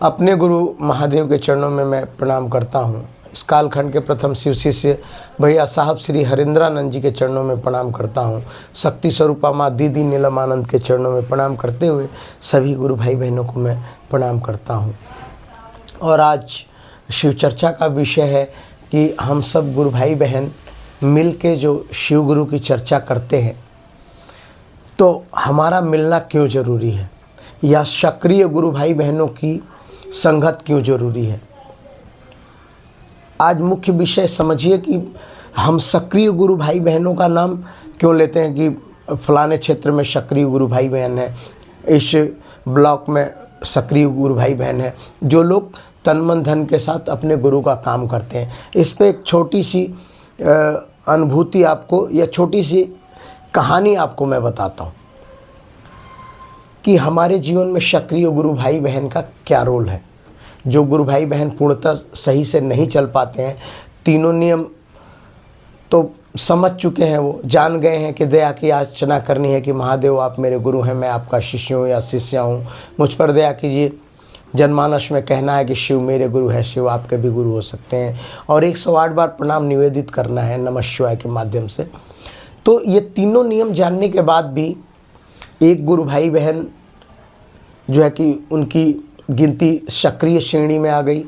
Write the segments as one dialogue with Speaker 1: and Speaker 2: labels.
Speaker 1: अपने गुरु महादेव के चरणों में मैं प्रणाम करता हूँ। इस कालखंड के प्रथम शिव शिष्य भैया साहब श्री हरिंद्रानंद जी के चरणों में प्रणाम करता हूँ। शक्ति स्वरूपा माँ दीदी नीलमानंद के चरणों में प्रणाम करते हुए सभी गुरु भाई बहनों को मैं प्रणाम करता हूँ। और आज शिव चर्चा का विषय है कि हम सब गुरु भाई बहन मिल के जो शिव गुरु की चर्चा करते हैं तो हमारा मिलना क्यों ज़रूरी है, या सक्रिय गुरु भाई बहनों की संगत क्यों ज़रूरी है। आज मुख्य विषय समझिए कि हम सक्रिय गुरु भाई बहनों का नाम क्यों लेते हैं कि फलाने क्षेत्र में सक्रिय गुरु भाई बहन है, इस ब्लॉक में सक्रिय गुरु भाई बहन है, जो लोग तन मन धन के साथ अपने गुरु का काम करते हैं। इस पर एक छोटी सी अनुभूति आपको या छोटी सी कहानी आपको मैं बताता हूँ कि हमारे जीवन में सक्रिय गुरु भाई बहन का क्या रोल है। जो गुरु भाई बहन पूर्णतः सही से नहीं चल पाते हैं, तीनों नियम तो समझ चुके हैं, वो जान गए हैं कि दया की याचना करनी है कि महादेव आप मेरे गुरु हैं, मैं आपका शिष्य हूँ या शिष्या हूँ, मुझ पर दया कीजिए। जनमानस में कहना है कि शिव मेरे गुरु है, शिव आपके भी गुरु हो सकते हैं, और 108 बार प्रणाम निवेदित करना है नमः शिवाय के माध्यम से। तो ये तीनों नियम जानने के बाद भी एक गुरु भाई बहन जो है कि उनकी गिनती सक्रिय श्रेणी में आ गई,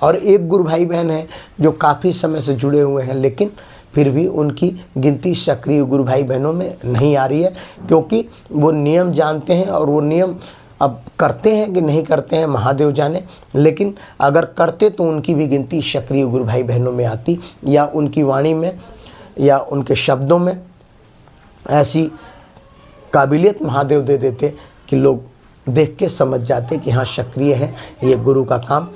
Speaker 1: और एक गुरु भाई बहन है जो काफ़ी समय से जुड़े हुए हैं लेकिन फिर भी उनकी गिनती सक्रिय गुरु भाई बहनों में नहीं आ रही है, क्योंकि वो नियम जानते हैं और वो नियम अब करते हैं कि नहीं करते हैं महादेव जाने, लेकिन अगर करते तो उनकी भी गिनती सक्रिय गुरु भाई बहनों में आती, या उनकी वाणी में या उनके शब्दों में ऐसी काबिलियत महादेव दे देते कि लोग देख के समझ जाते कि हाँ सक्रिय है, ये गुरु का काम,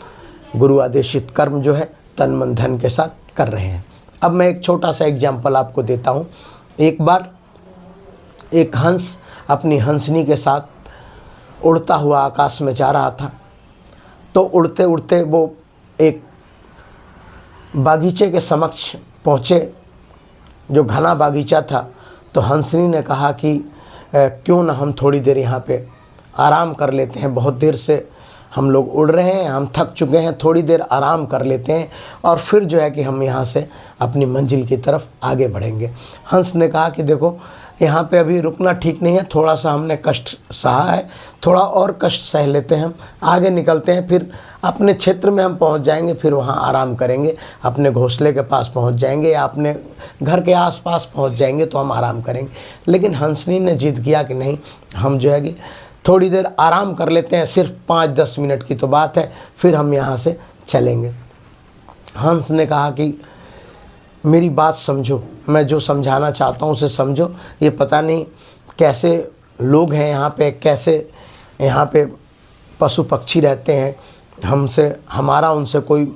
Speaker 1: गुरु आदेशित कर्म जो है तन मन धन के साथ कर रहे हैं। अब मैं एक छोटा सा एग्जाम्पल आपको देता हूँ। एक बार एक हंस अपनी हंसनी के साथ उड़ता हुआ आकाश में जा रहा था। तो उड़ते उड़ते वो एक बागीचे के समक्ष पहुँचे, जो घना बागीचा था। तो हंसनी ने कहा कि क्यों ना हम थोड़ी देर यहाँ पे आराम कर लेते हैं, बहुत देर से हम लोग उड़ रहे हैं, हम थक चुके हैं, थोड़ी देर आराम कर लेते हैं और फिर जो है कि हम यहाँ से अपनी मंजिल की तरफ आगे बढ़ेंगे। हंस ने कहा कि देखो यहाँ पे अभी रुकना ठीक नहीं है, थोड़ा सा हमने कष्ट सहा है, थोड़ा और कष्ट सह लेते हैं, हम आगे निकलते हैं, फिर अपने क्षेत्र में हम पहुँच जाएंगे, फिर वहाँ आराम करेंगे, अपने घोंसले के पास पहुँच जाएंगे या अपने घर के आसपास पहुँच जाएंगे तो हम आराम करेंगे। लेकिन हंसनी ने जिद किया कि नहीं, हम जो है कि थोड़ी देर आराम कर लेते हैं, सिर्फ 5-10 मिनट की तो बात है, फिर हम यहाँ से चलेंगे। हंस ने कहा कि मेरी बात समझो, मैं जो समझाना चाहता हूँ उसे समझो। ये पता नहीं कैसे लोग हैं यहाँ पे, कैसे यहाँ पे पशु पक्षी रहते हैं, हमसे हमारा उनसे कोई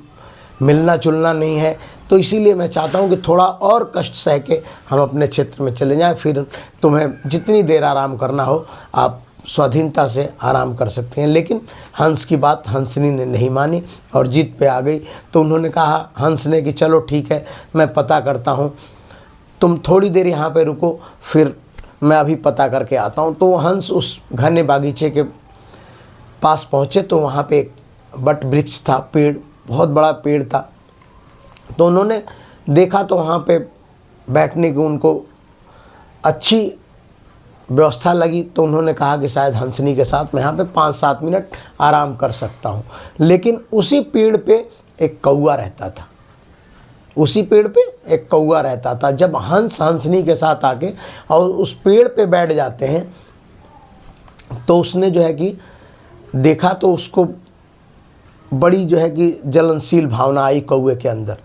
Speaker 1: मिलना जुलना नहीं है, तो इसीलिए मैं चाहता हूँ कि थोड़ा और कष्ट सह के हम अपने क्षेत्र में चले जाएं, फिर तुम्हें जितनी देर आराम करना हो आप स्वाधीनता से आराम कर सकते हैं। लेकिन हंस की बात हंसनी ने नहीं मानी और जिद पे आ गई। तो उन्होंने कहा, हंस ने, कि चलो ठीक है, मैं पता करता हूँ, तुम थोड़ी देर यहाँ पे रुको, फिर मैं अभी पता करके आता हूँ। तो हंस उस घने बागीचे के पास पहुँचे तो वहाँ पे एक बट वृक्ष था, पेड़, बहुत बड़ा पेड़ था। तो उन्होंने देखा तो वहाँ पे बैठने की उनको अच्छी व्यवस्था लगी। तो उन्होंने कहा कि शायद हंसनी के साथ मैं यहाँ पे 5-7 मिनट आराम कर सकता हूँ। लेकिन उसी पेड़ पे एक कौआ रहता था, उसी पेड़ पे एक कौआ रहता था। जब हंस हंसनी के साथ आके और उस पेड़ पे बैठ जाते हैं तो उसने जो है कि देखा तो उसको बड़ी जो है कि जलनशील भावना आई कौए के अंदर।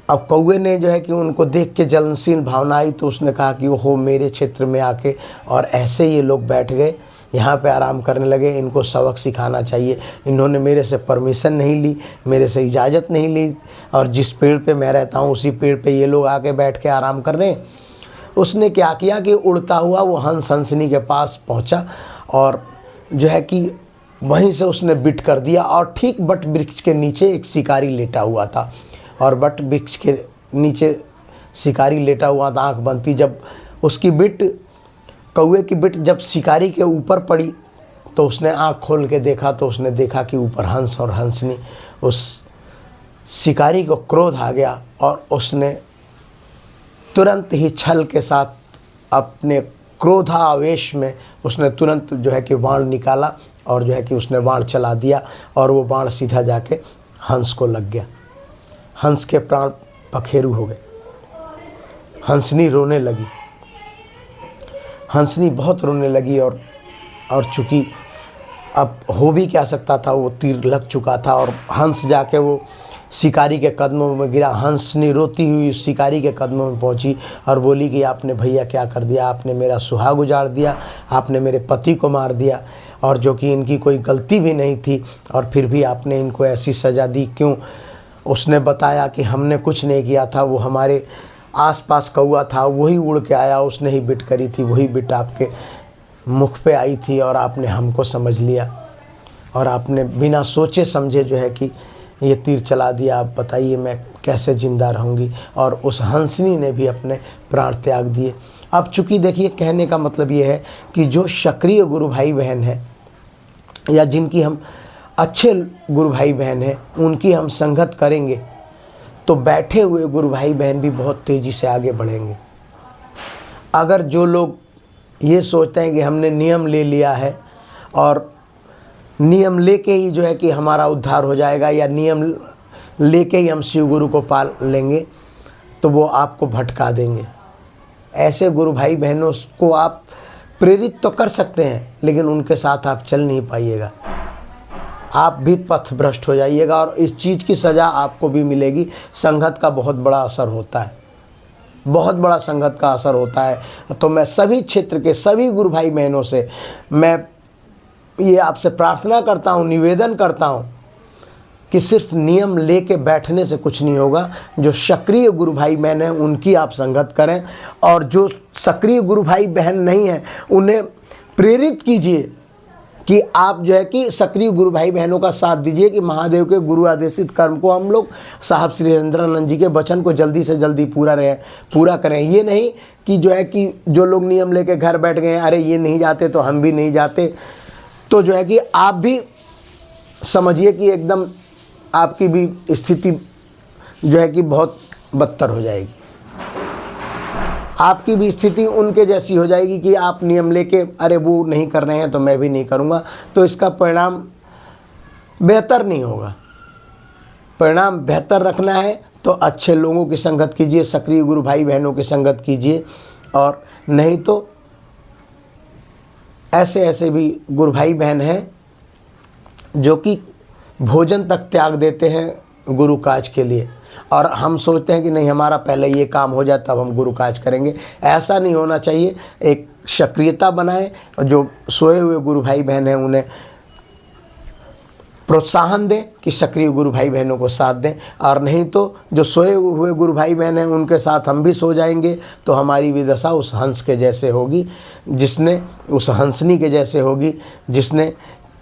Speaker 1: अब कौए ने जो है कि उनको देख के जलनशील भावना आई तो उसने कहा कि ओहो, मेरे क्षेत्र में आके और ऐसे ये लोग बैठ गए, यहाँ पे आराम करने लगे, इनको सबक सिखाना चाहिए। इन्होंने मेरे से परमिशन नहीं ली, मेरे से इजाज़त नहीं ली, और जिस पेड़ पे मैं रहता हूँ उसी पेड़ पे ये लोग आके बैठ के आराम कर रहे हैं। उसने क्या किया कि उड़ता हुआ वो हंस हंसनी के पास पहुँचा और जो है कि वहीं से उसने बिट कर दिया। और ठीक बट वृक्ष के नीचे एक शिकारी लेटा हुआ था, और बट वृक्ष के नीचे शिकारी लेटा हुआ था, आँख बंद थी। जब उसकी बिट, कौए की बिट जब शिकारी के ऊपर पड़ी तो उसने आँख खोल के देखा तो उसने देखा कि ऊपर हंस और हंसनी। उस शिकारी को क्रोध आ गया और उसने तुरंत ही छल के साथ अपने क्रोधावेश में उसने तुरंत जो है कि बाण निकाला और जो है कि उसने बाण चला दिया और वो बाण सीधा जाके हंस को लग गया। हंस के प्राण पखेरु हो गए। हंसनी रोने लगी। हंसनी बहुत रोने लगी और चूँकि अब हो भी क्या सकता था, वो तीर लग चुका था और हंस जाके वो शिकारी के कदमों में गिरा। हंसनी रोती हुई शिकारी के कदमों में पहुंची और बोली कि आपने भैया क्या कर दिया, आपने मेरा सुहाग उजाड़ दिया, आपने मेरे पति को मार दिया, और जो कि इनकी कोई गलती भी नहीं थी और फिर भी आपने इनको ऐसी सज़ा दी क्यों। उसने बताया कि हमने कुछ नहीं किया था, वो हमारे आसपास कौआ था, वही उड़ के आया, उसने ही बिट करी थी, वही बिट आपके मुख पे आई थी और आपने हमको समझ लिया और आपने बिना सोचे समझे जो है कि ये तीर चला दिया। आप बताइए मैं कैसे ज़िंदा रहूँगी। और उस हंसनी ने भी अपने प्राण त्याग दिए। अब चूँकि देखिए, कहने का मतलब ये है कि जो सक्रिय गुरु भाई बहन है या जिनकी हम अच्छे गुरु भाई बहन हैं, उनकी हम संगत करेंगे तो बैठे हुए गुरु भाई बहन भी बहुत तेज़ी से आगे बढ़ेंगे। अगर जो लोग ये सोचते हैं कि हमने नियम ले लिया है और नियम लेके ही जो है कि हमारा उद्धार हो जाएगा या नियम लेके ही हम शिव गुरु को पाल लेंगे, तो वो आपको भटका देंगे। ऐसे गुरु भाई बहनों को आप प्रेरित तो कर सकते हैं, लेकिन उनके साथ आप चल नहीं पाइएगा। आप भी पथ भ्रष्ट हो जाइएगा और इस चीज़ की सज़ा आपको भी मिलेगी। संगत का बहुत बड़ा असर होता है, बहुत बड़ा संगत का असर होता है। तो मैं सभी क्षेत्र के सभी गुरु भाई बहनों से मैं ये आपसे प्रार्थना करता हूँ, निवेदन करता हूँ कि सिर्फ नियम लेके बैठने से कुछ नहीं होगा। जो सक्रिय गुरु भाई बहन हैं उनकी आप संगत करें और जो सक्रिय गुरु भाई बहन नहीं हैं उन्हें प्रेरित कीजिए कि आप जो है कि सक्रिय गुरु भाई बहनों का साथ दीजिए कि महादेव के गुरु आदेशित कर्म को हम लोग साहब श्री हरेंद्रानंद जी के वचन को जल्दी से जल्दी पूरा करें। ये नहीं कि जो है कि जो लोग नियम लेके घर बैठ गए, अरे ये नहीं जाते तो हम भी नहीं जाते, तो जो है कि आप भी समझिए कि एकदम आपकी भी स्थिति जो है कि बहुत बदतर हो जाएगी। आपकी भी स्थिति उनके जैसी हो जाएगी कि आप नियम लेके अरे वो नहीं कर रहे हैं तो मैं भी नहीं करूँगा, तो इसका परिणाम बेहतर नहीं होगा। परिणाम बेहतर रखना है तो अच्छे लोगों की संगत कीजिए, सक्रिय गुरु भाई बहनों की संगत कीजिए, और नहीं तो ऐसे भी गुरु भाई बहन हैं जो कि भोजन तक त्याग देते हैं गुरु काज के लिए, और हम सोचते हैं कि नहीं हमारा पहले ये काम हो जाए तब हम गुरु काज करेंगे। ऐसा नहीं होना चाहिए। एक सक्रियता बनाएं, जो सोए हुए गुरु भाई बहन हैं उन्हें प्रोत्साहन दें कि सक्रिय गुरु भाई बहनों को साथ दें, और नहीं तो जो सोए हुए गुरु भाई बहन हैं उनके साथ हम भी सो जाएंगे तो हमारी भी दशा उस हंस के जैसे होगी, जिसने उस हंसनी के जैसे होगी जिसने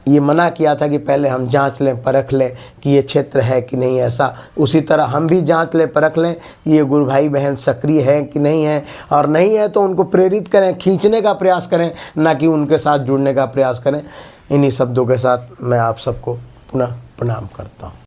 Speaker 1: ये मना किया था कि पहले हम जांच लें परख लें कि ये क्षेत्र है कि नहीं। ऐसा उसी तरह हम भी जांच लें परख लें कि ये गुरु भाई बहन सक्रिय हैं कि नहीं हैं, और नहीं है तो उनको प्रेरित करें, खींचने का प्रयास करें, ना कि उनके साथ जुड़ने का प्रयास करें। इन्हीं शब्दों के साथ मैं आप सबको पुनः प्रणाम करता हूँ।